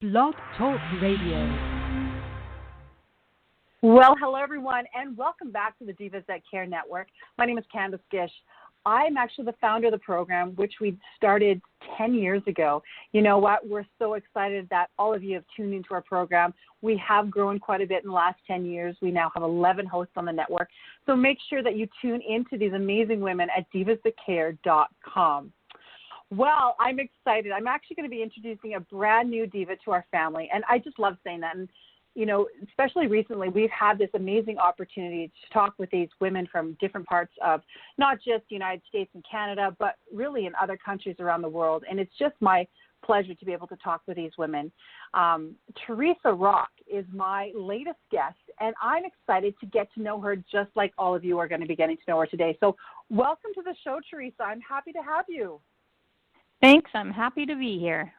Blog Talk Radio. Well, hello, everyone, and welcome back to the Divas That Care Network. My name is Candace Gish. I'm actually the founder of the program, which we started 10 years ago. You know what? We're so excited that all of you have tuned into our program. We have grown quite a bit in the last 10 years. We now have 11 hosts on the network. So make sure that you tune into these amazing women at divasthatcare.com. Well, I'm excited. I'm actually going to be introducing a brand new diva to our family, and I just love saying that. And you know, especially recently, we've had this amazing opportunity to talk with these women from different parts of not just the United States and Canada, but really in other countries around the world. And it's just my pleasure to be able to talk with these women. Teresa Rock is my latest guest, and I'm excited to get to know her just like all of you are going to be getting to know her today. So welcome to the show, Teresa. I'm happy to have you. Thanks. I'm happy to be here.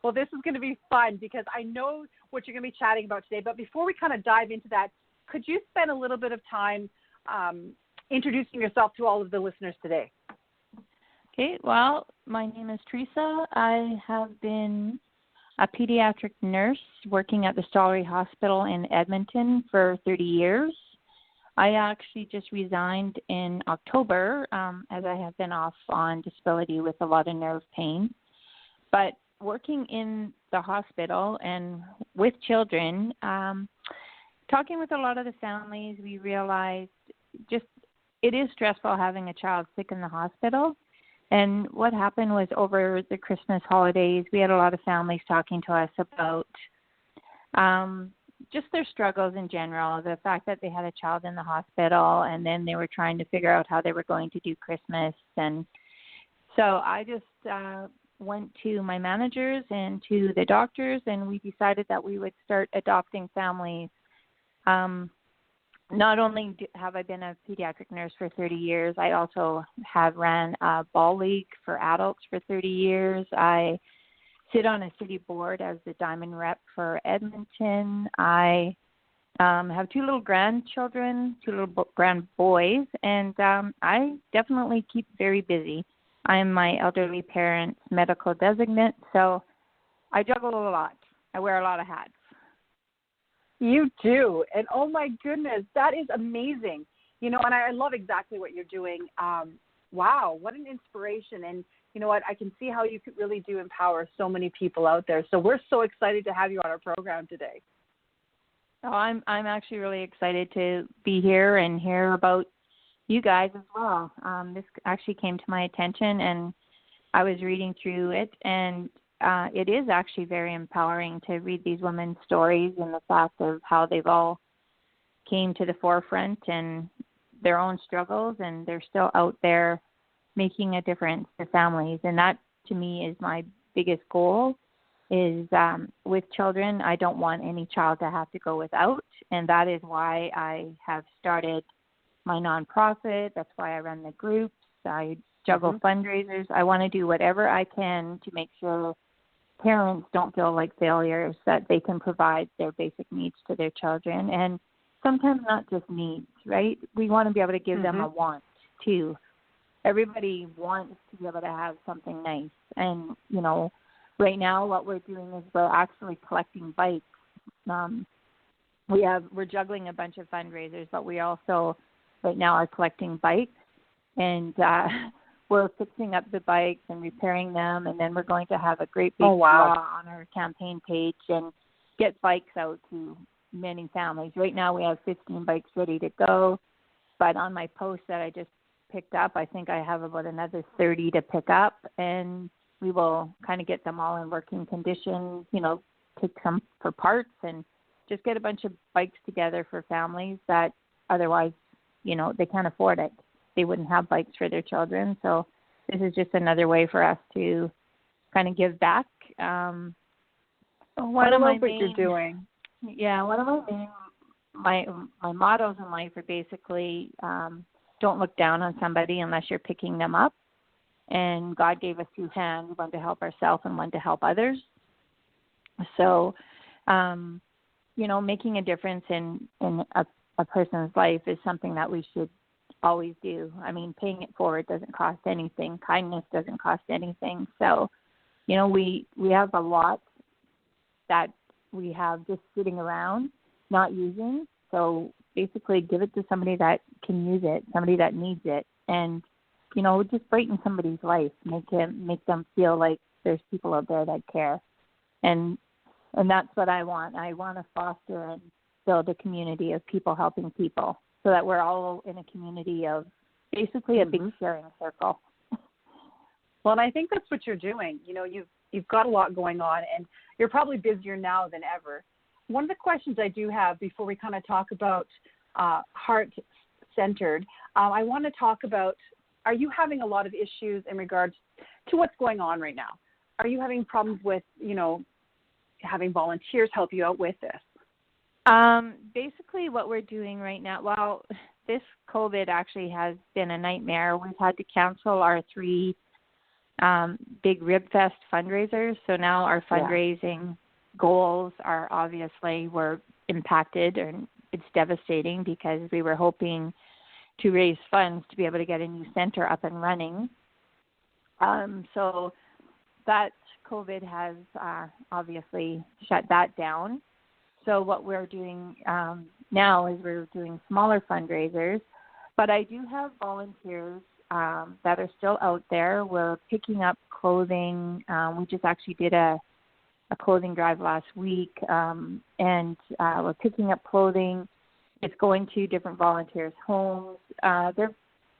Well, this is going to be fun because I know what you're going to be chatting about today. But before we kind of dive into that, could you spend a little bit of time introducing yourself to all of the listeners today? Okay. Well, my name is Teresa. I have been a pediatric nurse working at the Stollery Hospital in Edmonton for 30 years. I actually just resigned in October as I have been off on disability with a lot of nerve pain. But working in the hospital and with children, talking with a lot of the families, we realized just it is stressful having a child sick in the hospital. And what happened was over the Christmas holidays, we had a lot of families talking to us about just their struggles in general, the fact that they had a child in the hospital and then they were trying to figure out how they were going to do Christmas. And so I just went to my managers and to the doctors, and we decided that we would start adopting families. Not only have I been a pediatric nurse for 30 years, I also have ran a ball league for adults for 30 years. I sit on a city board as the diamond rep for Edmonton. I have two little grandchildren, two little grand boys, and I definitely keep very busy. I'm my elderly parent's medical designate, so I juggle a lot. I wear a lot of hats. You do, and oh my goodness, that is amazing. You know, and I love exactly what you're doing. Wow, what an inspiration. And you know what, I can see how you could really do empower so many people out there. So we're so excited to have you on our program today. Oh, I'm actually really excited to be here and hear about you guys as well. This actually came to my attention, and I was reading through it, and it is actually very empowering to read these women's stories and the fact of how they've all came to the forefront and their own struggles, and they're still out there making a difference to families. And that, to me, is my biggest goal, is with children, I don't want any child to have to go without, and that is why I have started my nonprofit. That's why I run the groups. I juggle fundraisers. I want to do whatever I can to make sure parents don't feel like failures, that they can provide their basic needs to their children. And sometimes not just needs, right? We want to be able to give them a want too. Everybody wants to be able to have something nice. And, you know, right now what we're doing is we're actually collecting bikes. We're juggling a bunch of fundraisers, but we also right now are collecting bikes, and we're fixing up the bikes and repairing them, and then we're going to have a great big draw on our campaign page and get bikes out to many families. Right now we have 15 bikes ready to go, but on my post that I just picked up, I think I have about another 30 to pick up, and we will kind of get them all in working condition, you know, take some for parts and just get a bunch of bikes together for families that otherwise, you know, they can't afford it. They wouldn't have bikes for their children. So this is just another way for us to kind of give back. I love what you're doing. Yeah, one of my mottos in life are basically don't look down on somebody unless you're picking them up. And God gave us two hands, one to help ourselves and one to help others. So, you know, making a difference in a person's life is something that we should always do. I mean, paying it forward doesn't cost anything. Kindness doesn't cost anything. So, you know, we have a lot that we have just sitting around, not using. So basically give it to somebody that can use it, somebody that needs it, and, you know, just brighten somebody's life, make them feel like there's people out there that care. And that's what I want. I want to foster and build a community of people helping people so that we're all in a community of basically a big sharing circle. Well, and I think that's what you're doing. You know, you've got a lot going on, and you're probably busier now than ever. One of the questions I do have before we kind of talk about heart-centered, I want to talk about, are you having a lot of issues in regards to what's going on right now? Are you having problems with, you know, having volunteers help you out with this? Basically what we're doing right now, well, this COVID actually has been a nightmare. We've had to cancel our 3 big Rib Fest fundraisers. So now our fundraising goals are obviously were impacted, and it's devastating because we were hoping to raise funds to be able to get a new center up and running. So that COVID has obviously shut that down. So what we're doing now is we're doing smaller fundraisers, but I do have volunteers that are still out there. We're picking up clothing. We just actually did a clothing drive last week, and we're picking up clothing. It's going to different volunteers' homes. They're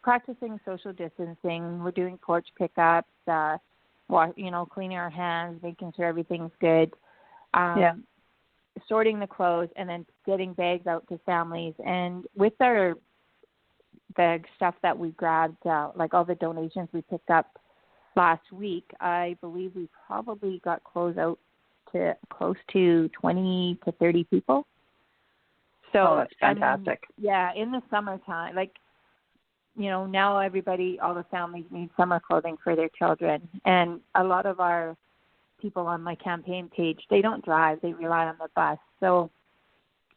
practicing social distancing. We're doing porch pickups, cleaning our hands, making sure everything's good, sorting the clothes, and then getting bags out to families. And with the stuff that we grabbed, like all the donations we picked up last week, I believe we probably got clothes out to close to 20 to 30 people. So that's fantastic. In the summertime, now all the families need summer clothing for their children. And a lot of our people on my campaign page, they don't drive, they rely on the bus. So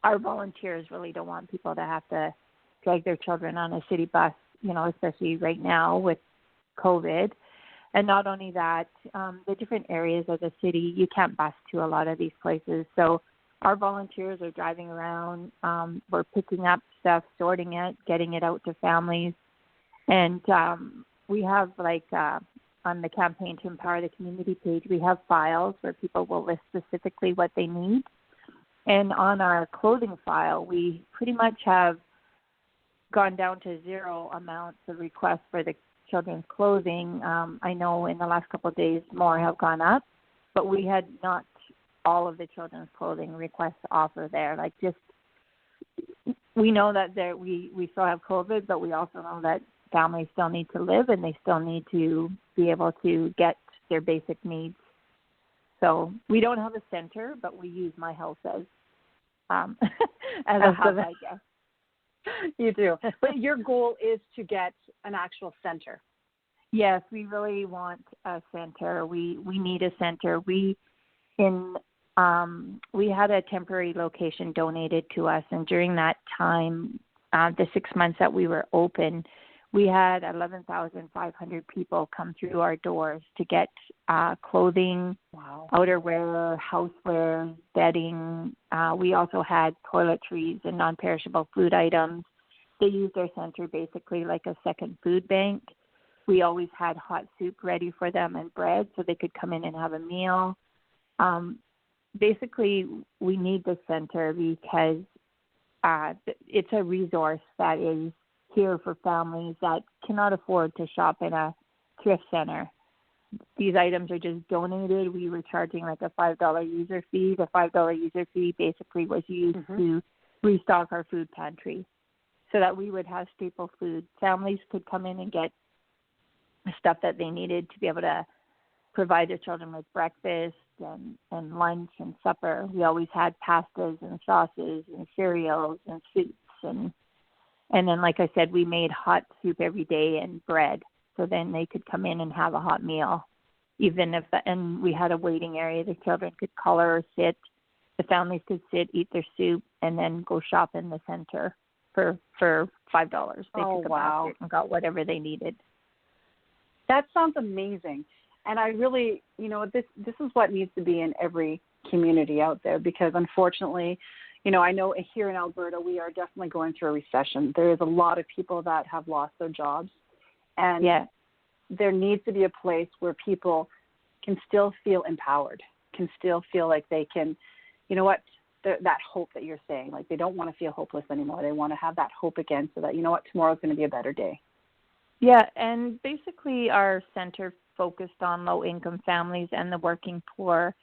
our volunteers really don't want people to have to drag their children on a city bus, especially right now with COVID. And not only that, the different areas of the city, you can't bus to a lot of these places. So our volunteers are driving around. We're picking up stuff, sorting it, getting it out to families. And we have, on the Campaign to Empower the Community page, we have files where people will list specifically what they need. And on our clothing file, we pretty much have gone down to 0 amounts of requests for the children's clothing. I know in the last couple of days more have gone up, but we had not all of the children's clothing requests to offer there. We know that we still have COVID, but we also know that families still need to live and they still need to be able to get their basic needs. So we don't have a center, but we use My House as a hub, I guess. You do. But your goal is to get an actual center. Yes, we really want a center. We need a center. We had a temporary location donated to us, and during that time, the 6 months that we were open, we had 11,500 people come through our doors to get clothing, outerwear, houseware, bedding. We also had toiletries and non-perishable food items. They used our center basically like a second food bank. We always had hot soup ready for them and bread so they could come in and have a meal. Basically, we need the center because it's a resource that is here for families that cannot afford to shop in a thrift center. These items are just donated. We were charging like a $5 user fee. The $5 user fee basically was used to restock our food pantry so that we would have staple food. Families could come in and get stuff that they needed to be able to provide their children with breakfast and lunch and supper. We always had pastas and sauces and cereals and soups and then, like I said, we made hot soup every day and bread. So then they could come in and have a hot meal. And we had a waiting area. The children could color or sit. The families could sit, eat their soup, and then go shop in the center for $5. They took a basket and got whatever they needed. That sounds amazing. And I really, this is what needs to be in every community out there, because unfortunately, I know here in Alberta, we are definitely going through a recession. There is a lot of people that have lost their jobs, and there needs to be a place where people can still feel empowered, can still feel like they can, that hope that you're saying, like they don't want to feel hopeless anymore. They want to have that hope again so that, tomorrow's going to be a better day. Yeah, and basically our center focused on low-income families and the working poor.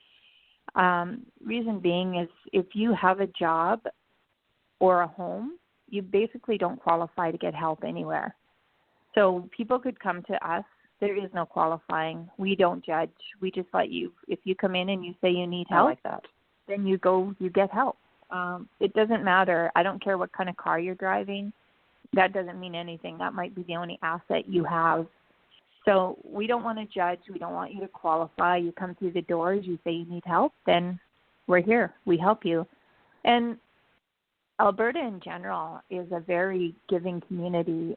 Reason being is if you have a job or a home, you basically don't qualify to get help anywhere. So people could come to us. There is no qualifying. We don't judge. We just let you, if you come in and you say you need help, I like that. Then you go, you get help. It doesn't matter. I don't care what kind of car you're driving. That doesn't mean anything. That might be the only asset you have. So we don't want to judge. We don't want you to qualify. You come through the doors, you say you need help, then we're here. We help you. And Alberta in general is a very giving community.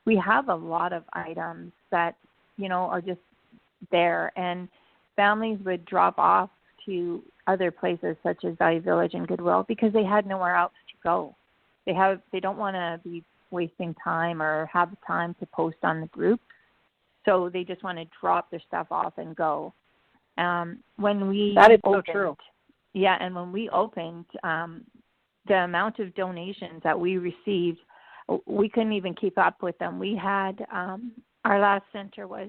We have a lot of items that, are just there. And families would drop off to other places such as Value Village and Goodwill because they had nowhere else to go. They don't want to be wasting time or have time to post on the group. So they just want to drop their stuff off and go. When we that is opened, so true. Yeah, and when we opened, the amount of donations that we received, we couldn't even keep up with them. We had our last center was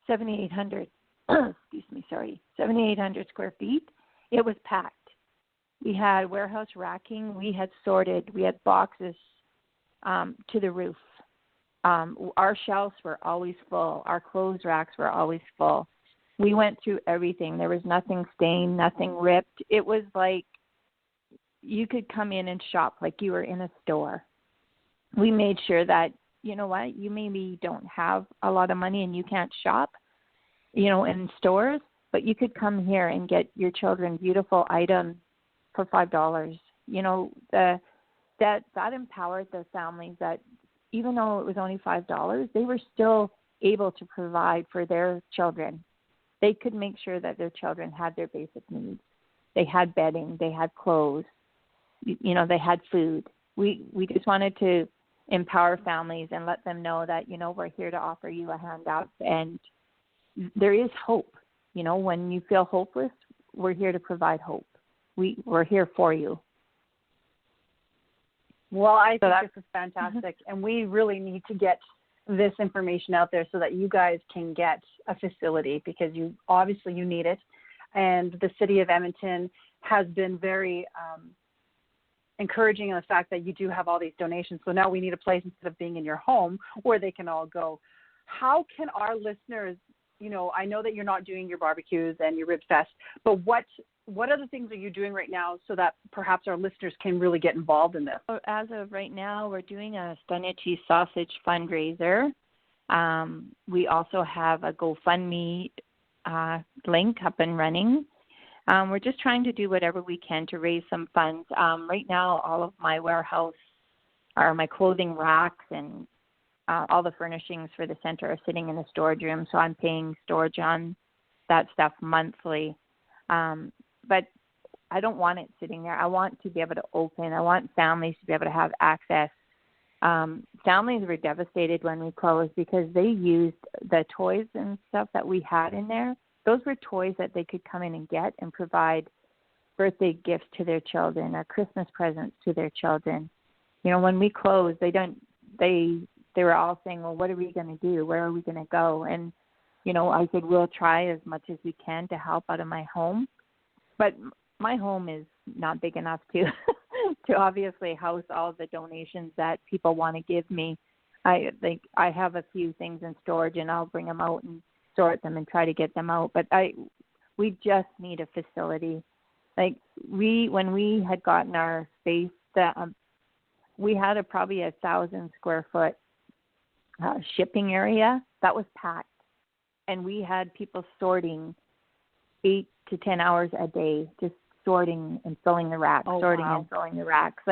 7,800. 7,800 square feet. It was packed. We had warehouse racking. We had sorted. We had boxes to the roof. Our shelves were always full. Our clothes racks were always full. We went through everything. There was nothing stained, nothing ripped. It was like you could come in and shop like you were in a store. We made sure that, you maybe don't have a lot of money and you can't shop, in stores, but you could come here and get your children beautiful items for $5. That empowered the families that even though it was only $5, they were still able to provide for their children. They could make sure that their children had their basic needs. They had bedding, they had clothes, they had food. We just wanted to empower families and let them know that, we're here to offer you a handout and there is hope. When you feel hopeless, we're here to provide hope. We're here for you. Well, I think this is fantastic, and we really need to get this information out there so that you guys can get a facility because you need it. And the city of Edmonton has been very encouraging in the fact that you do have all these donations. So now we need a place instead of being in your home where they can all go. How can our listeners, I know that you're not doing your barbecues and your rib fest, but what other things are you doing right now so that perhaps our listeners can really get involved in this? As of right now, we're doing a Stunted Cheese Sausage fundraiser. We also have a GoFundMe link up and running. We're just trying to do whatever we can to raise some funds. Right now, all of my warehouse or my clothing racks and all the furnishings for the center are sitting in the storage room, so I'm paying storage on that stuff monthly. But I don't want it sitting there. I want to be able to open. I want families to be able to have access. Families were devastated when we closed because they used the toys and stuff that we had in there. Those were toys that they could come in and get and provide birthday gifts to their children or Christmas presents to their children. When we closed, they were all saying, well, what are we going to do? Where are we going to go? And, I said, we'll try as much as we can to help out of my home. But my home is not big enough to to obviously house all the donations that people want to give me. I have a few things in storage, and I'll bring them out and sort them and try to get them out. But we just need a facility. When we had gotten our space, we had probably 1,000 square foot shipping area that was packed, and we had people sorting 8 to 10 hours a day, just sorting and filling the racks, and filling the racks.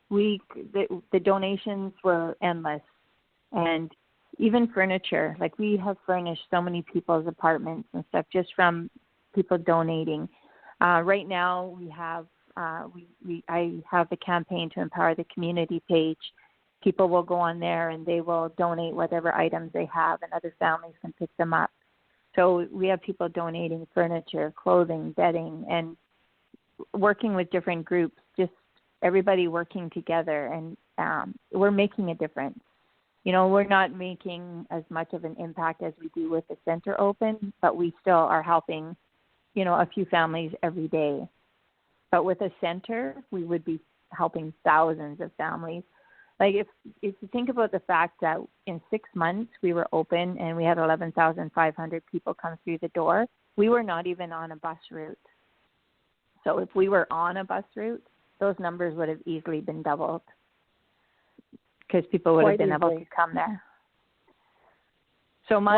The donations were endless, and even furniture. We have furnished so many people's apartments and stuff just from people donating. Right now, we have I have the campaign to empower the community page. People will go on there and they will donate whatever items they have, and other families can pick them up. So we have people donating furniture, clothing, bedding, and working with different groups, just everybody working together, and we're making a difference. We're not making as much of an impact as we do with the center open, but we still are helping, a few families every day. But with a center, we would be helping thousands of families. Like if you think about the fact that in 6 months we were open and we had 11,500 people come through the door, we were not even on a bus route. So if we were on a bus route, those numbers would have easily been doubled because people would have been able to come there. So even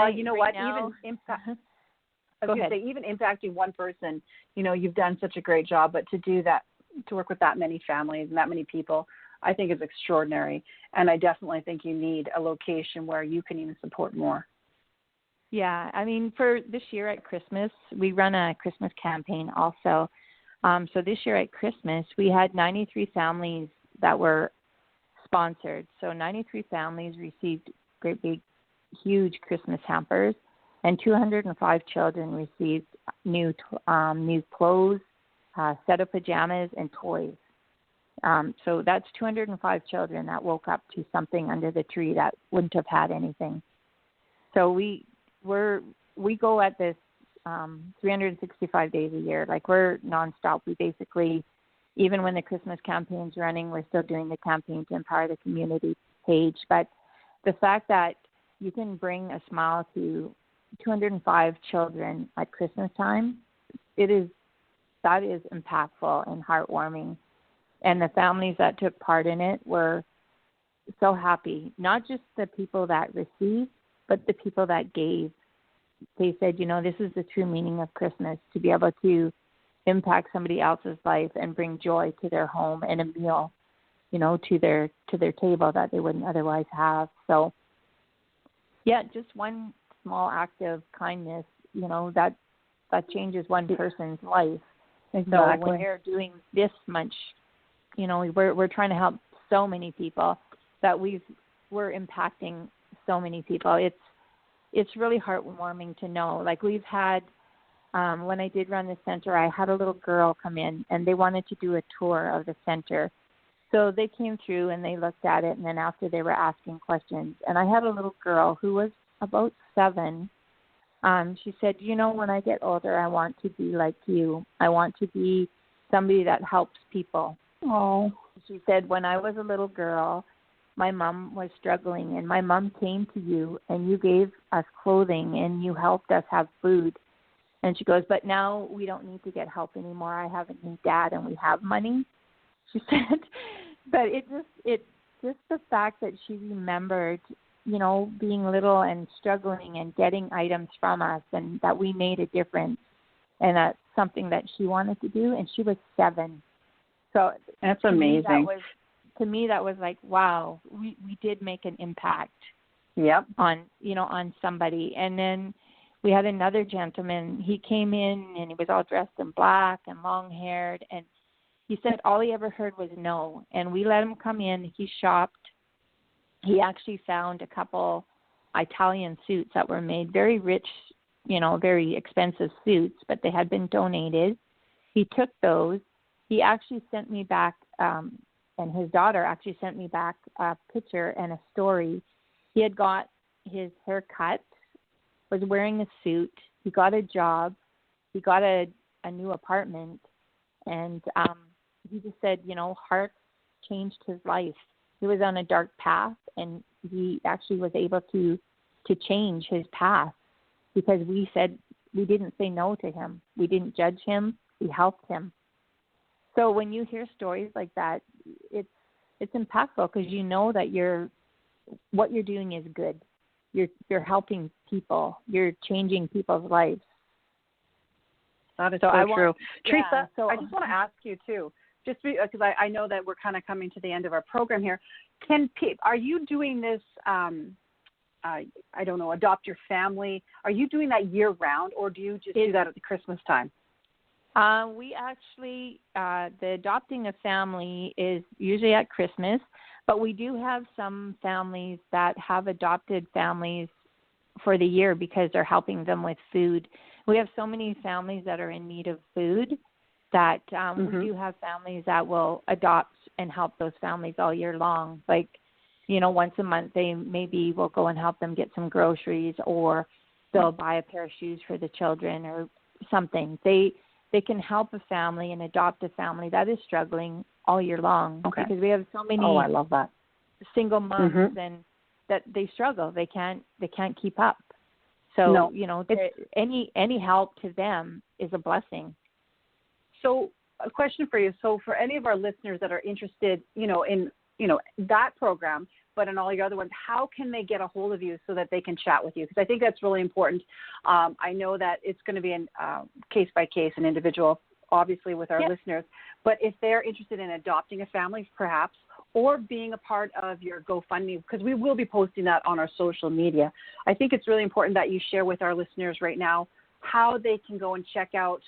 impacting one person, you've done such a great job, but to do that, to work with that many families and that many people, I think is extraordinary. And I definitely think you need a location where you can even support more. Yeah, I mean, for this year at Christmas, we run a Christmas campaign also. So this year at Christmas, we had 93 families that were sponsored. So 93 families received great big, huge Christmas hampers, and 205 children received new clothes, set of pajamas, and toys. So that's 205 children that woke up to something under the tree that wouldn't have had anything. So we go at this 365 days a year. Like, we're nonstop. We basically, even when the Christmas campaign's running, we're still doing the campaign to empower the community page. But the fact that you can bring a smile to 205 children at Christmas time, that is impactful and heartwarming. And the families that took part in it were so happy, not just the people that received, but the people that gave. They said, this is the true meaning of Christmas, to be able to impact somebody else's life and bring joy to their home and a meal, to their table that they wouldn't otherwise have. So, yeah, just one small act of kindness, that changes one person's life. And so when you're doing this much, we're trying to help so many people that we're impacting so many people. It's really heartwarming to know. Like, we've had, when I did run the center, I had a little girl come in and they wanted to do a tour of the center. So they came through and they looked at it, and then after they were asking questions. And I had a little girl who was about 7. She said, when I get older, I want to be like you. I want to be somebody that helps people. Oh. She said, when I was a little girl, my mom was struggling, and my mom came to you, and you gave us clothing, and you helped us have food. And she goes, but now we don't need to get help anymore. I have a new dad, and we have money. She said, but it's just the fact that she remembered, being little and struggling and getting items from us, and that we made a difference, and that's something that she wanted to do, and she was 7. So that's amazing. To me, that was like, wow, we did make an impact. Yep. On somebody. And then we had another gentleman. He came in and he was all dressed in black and long-haired, and he said all he ever heard was no. And we let him come in. He shopped. He actually found a couple Italian suits that were made, very rich, very expensive suits, but they had been donated. He took those. He actually sent me back, and his daughter actually sent me back a picture and a story. He had got his hair cut, was wearing a suit. He got a job. He got a new apartment. And he just said, heart changed his life. He was on a dark path, and he actually was able to change his path because we didn't say no to him. We didn't judge him. We helped him. So when you hear stories like that, it's impactful because you know that what you're doing is good. You're helping people. You're changing people's lives. That is so true. Teresa, yeah, I just want to ask you too, just because I know that we're kind of coming to the end of our program here. Are you doing this, Adopt Your Family? Are you doing that year round, or do you just do that at the Christmas time? We actually, the adopting a family is usually at Christmas, but we do have some families that have adopted families for the year because they're helping them with food. We have so many families that are in need of food that we do have families that will adopt and help those families all year long. Like, you know, once a month they maybe will go and help them get some groceries, or they'll buy a pair of shoes for the children or something. They can help a family and adopt a family that is struggling all year long, because we have so many I love that. single moms and that they struggle. They can't keep up. So, you know, any help to them is a blessing. So a question for you. So for any of our listeners that are interested, in that program, but in all your other ones, how can they get a hold of you so that they can chat with you? Because I think that's really important. I know that it's going to be case by case and individual, obviously, with our listeners. But if they're interested in adopting a family, perhaps, or being a part of your GoFundMe, because we will be posting that on our social media, I think it's really important that you share with our listeners right now how they can go and check out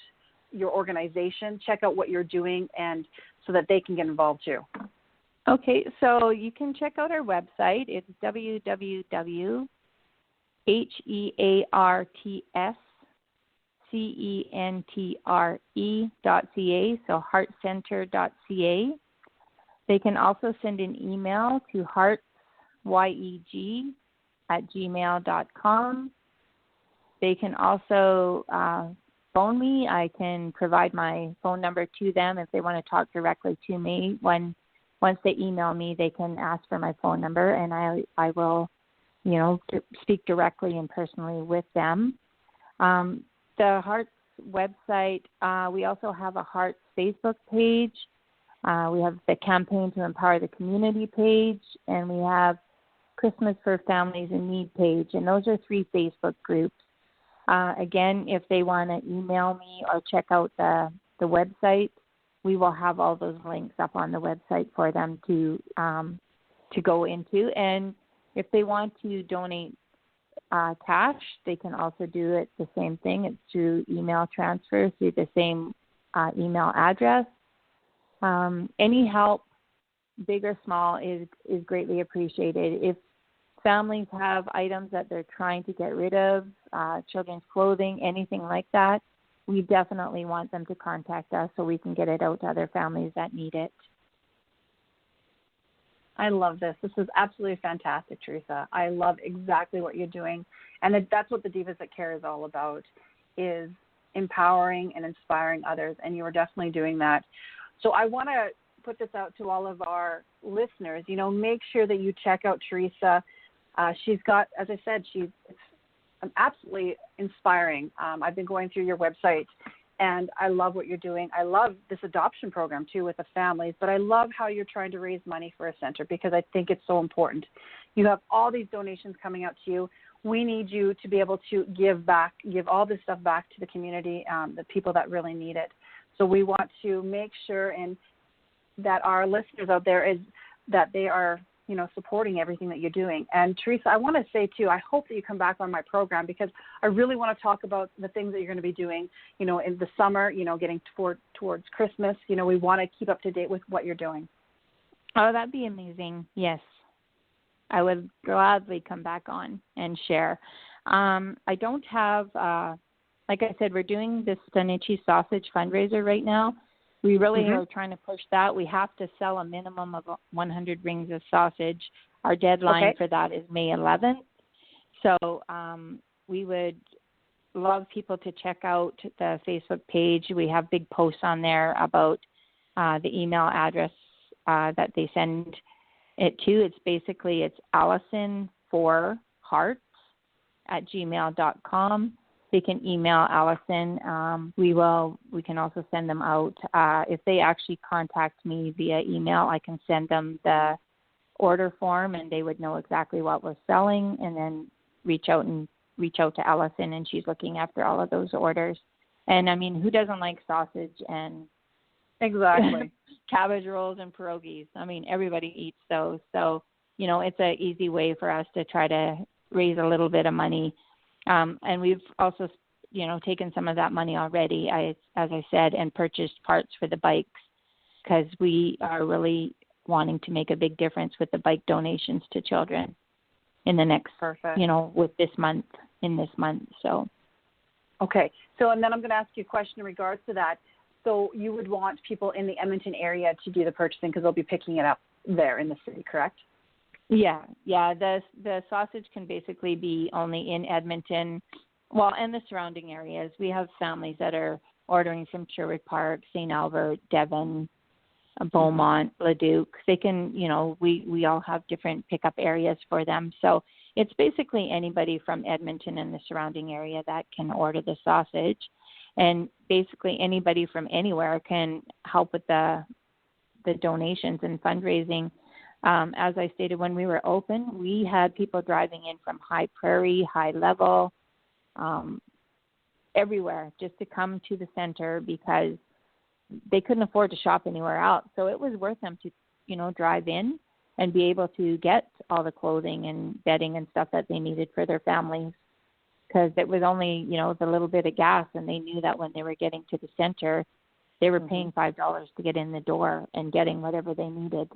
your organization, check out what you're doing, and so that they can get involved too. Okay, so you can check out our website. It's www.heartcentre.ca, so heartcentre.ca. They can also send an email to heartsyeg@gmail.com. They can also phone me. I can provide my phone number to them if they want to talk directly to me. Once they email me, they can ask for my phone number, and I will, speak directly and personally with them. The Hearts website, we also have a Hearts Facebook page. We have the Campaign to Empower the Community page, and we have Christmas for Families in Need page, and those are 3 Facebook groups. Again, if they want to email me or check out the website, we will have all those links up on the website for them to go into. And if they want to donate cash, they can also do it the same thing. It's through email transfer through the same email address. Any help, big or small, is greatly appreciated. If families have items that they're trying to get rid of, children's clothing, anything like that, we definitely want them to contact us so we can get it out to other families that need it. I love this. This is absolutely fantastic, Teresa. I love exactly what you're doing. And that's what the Divas That Care is all about, is empowering and inspiring others. And you are definitely doing that. So I want to put this out to all of our listeners. Make sure that you check out Teresa. She's got, as I said, it's absolutely inspiring. I've been going through your website, and I love what you're doing. I love this adoption program, too, with the families, but I love how you're trying to raise money for a center because I think it's so important. You have all these donations coming out to you. We need you to be able to give all this stuff back to the community, the people that really need it. So we want to make sure that our listeners out there that they are, supporting everything that you're doing. And Teresa, I want to say too, I hope that you come back on my program because I really want to talk about the things that you're going to be doing, in the summer, getting towards Christmas. We want to keep up to date with what you're doing. Oh, that'd be amazing. Yes. I would gladly come back on and share. I don't have, like I said, we're doing this Stanichi sausage fundraiser right now. We really are trying to push that. We have to sell a minimum of 100 rings of sausage. Our deadline for that is May 11th. So we would love people to check out the Facebook page. We have big posts on there about the email address that they send it to. It's Allison4Hearts@gmail.com. They can email Allison. We can also send them out. If they actually contact me via email, I can send them the order form, and they would know exactly what we're selling, and then reach out to Allison, and she's looking after all of those orders. And I mean, who doesn't like sausage and exactly cabbage rolls and pierogies? I mean, everybody eats those. So it's an easy way for us to try to raise a little bit of money. And we've also taken some of that money already, as I said, and purchased parts for the bikes, because we are really wanting to make a big difference with the bike donations to children in the next, with in this month. So. Okay. So, and then I'm going to ask you a question in regards to that. So you would want people in the Edmonton area to do the purchasing because they'll be picking it up there in the city, correct? Yeah. The sausage can basically be only in Edmonton, and the surrounding areas. We have families that are ordering from Sherwood Park, St. Albert, Devon, Beaumont, Leduc. They can, we all have different pickup areas for them. So it's basically anybody from Edmonton and the surrounding area that can order the sausage. And basically anybody from anywhere can help with the donations and fundraising. As I stated, when we were open, we had people driving in from High Prairie, High Level, everywhere just to come to the center because they couldn't afford to shop anywhere else. So it was worth them to, drive in and be able to get all the clothing and bedding and stuff that they needed for their families, because it was only, the little bit of gas, and they knew that when they were getting to the center, they were paying $5 to get in the door and getting whatever they needed.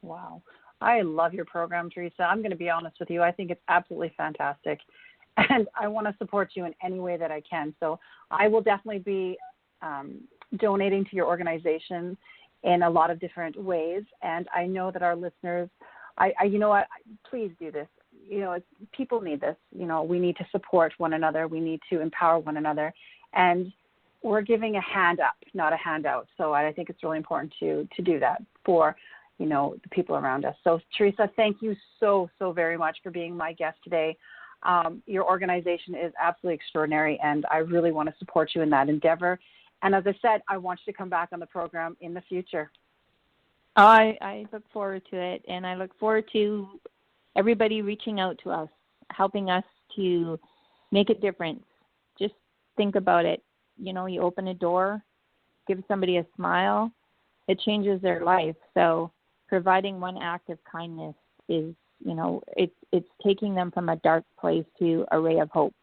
Wow. I love your program, Teresa. I'm going to be honest with you. I think it's absolutely fantastic. And I want to support you in any way that I can. So I will definitely be donating to your organization in a lot of different ways. And I know that our listeners, please do this. People need this. We need to support one another. We need to empower one another. And we're giving a hand up, not a handout. So I think it's really important to do that for the people around us. So, Teresa, thank you so very much for being my guest today. Your organization is absolutely extraordinary, and I really want to support you in that endeavor. And as I said, I want you to come back on the program in the future. I look forward to it, and I look forward to everybody reaching out to us, helping us to make a difference. Just think about it. You open a door, give somebody a smile, it changes their life. So providing one act of kindness is, it's taking them from a dark place to a ray of hope.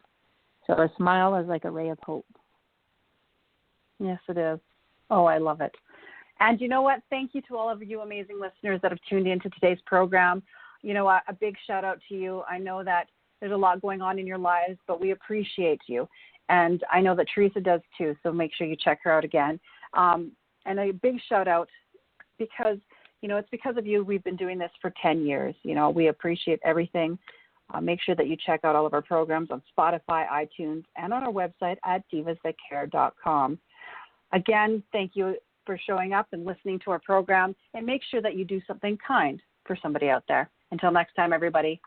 So a smile is like a ray of hope. Yes, it is. Oh, I love it. And you know what? Thank you to all of you amazing listeners that have tuned into today's program. A big shout out to you. I know that there's a lot going on in your lives, but we appreciate you. And I know that Teresa does too, so make sure you check her out again. And a big shout out because, it's because of you we've been doing this for 10 years. We appreciate everything. Make sure that you check out all of our programs on Spotify, iTunes, and on our website at divasthatcare.com. Again, thank you for showing up and listening to our program, and make sure that you do something kind for somebody out there. Until next time, everybody.